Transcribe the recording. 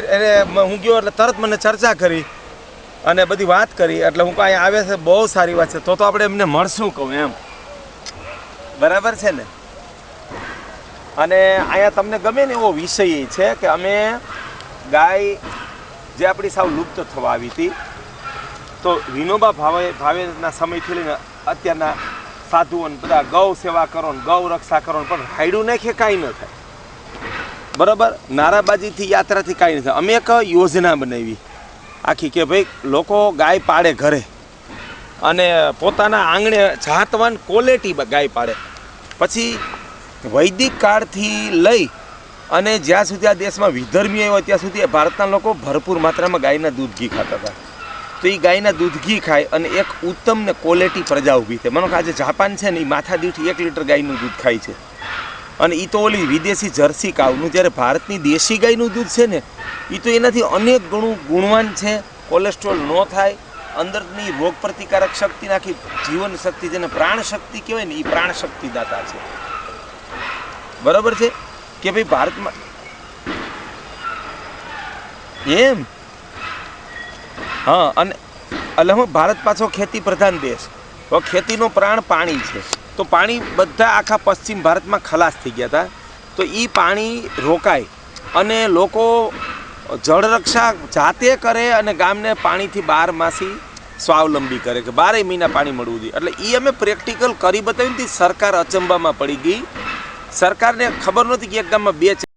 એને હું ગયો એટલે તરત મને ચર્ચા કરી અને બધી વાત કરી એટલે હું કાંઈ આવે છે બહુ સારી વાત છે તો આપણે એમને મળશું કહું એમ બરાબર છે ને અને અહીંયા તમને ગમે ને એવો વિષય છે કે અમે ગાય જે આપણી સાવ લુપ્ત થવા આવી હતી તો વિનોબા ભાવેના સમયથી લઈને અત્યારના સાધુઓને બધા ગૌ સેવા કરો ને ગૌ રક્ષા કરો ને પણ રાયડું નાખે કાંઈ ન થાય બરાબર નારાબાજીથી યાત્રાથી કાંઈ ન થાય અમે એક યોજના બનાવી આખી કે ભાઈ લોકો ગાય પાડે ઘરે અને પોતાના આંગણે જાતવાન ક્વોલિટી ગાય પાડે પછી વૈદિક કાળથી લઈ અને જ્યાં સુધી આ દેશમાં વિધર્મી આવ્યો ત્યાં સુધી ભારતના લોકો ભરપૂર માત્રામાં ગાયના દૂધ ઘી ખાતા હતા તો એ ગાયના દૂધ ઘી ખાય અને એક ઉત્તમ ને ક્વોલિટી પ્રજા ઊભી થાય માનો કે આજે જાપાન છે ને એ માથા દીઠ 1 લીટર ગાયનું દૂધ ખાય છે અને એ તો ઓલી વિદેશી જર્સી કાવનું જ્યારે ભારતની દેશી ગાયનું દૂધ છે ને એ તો એનાથી અનેક ગણું ગુણવાન છે કોલેસ્ટ્રોલ ન થાય અંદરની રોગ પ્રતિકારક શક્તિ નાખી જીવન શક્તિ જેને પ્રાણ શક્તિ કહેવાય ને એ પ્રાણ શક્તિ દાતા છે બરાબર છે કે ભાઈ ભારતમાં એમ હા અને એટલે હું ભારત પાછો ખેતી પ્રધાન દેશ તો ખેતીનો પ્રાણ પાણી છે તો પાણી બધા આખા પશ્ચિમ ભારતમાં ખલાસ થઈ ગયા હતા તો એ પાણી રોકાય અને લોકો જળરક્ષા જાતે કરે અને ગામને પાણીથી 12 માસી સ્વાવલંબી કરે કે 12 મહિના પાણી મળવું જોઈએ એટલે એ અમે પ્રેક્ટિકલ કરી બતાવી સરકાર અચંબામાં પડી ગઈ સરકારને ખબર નહોતી કે એક ગામમાં 2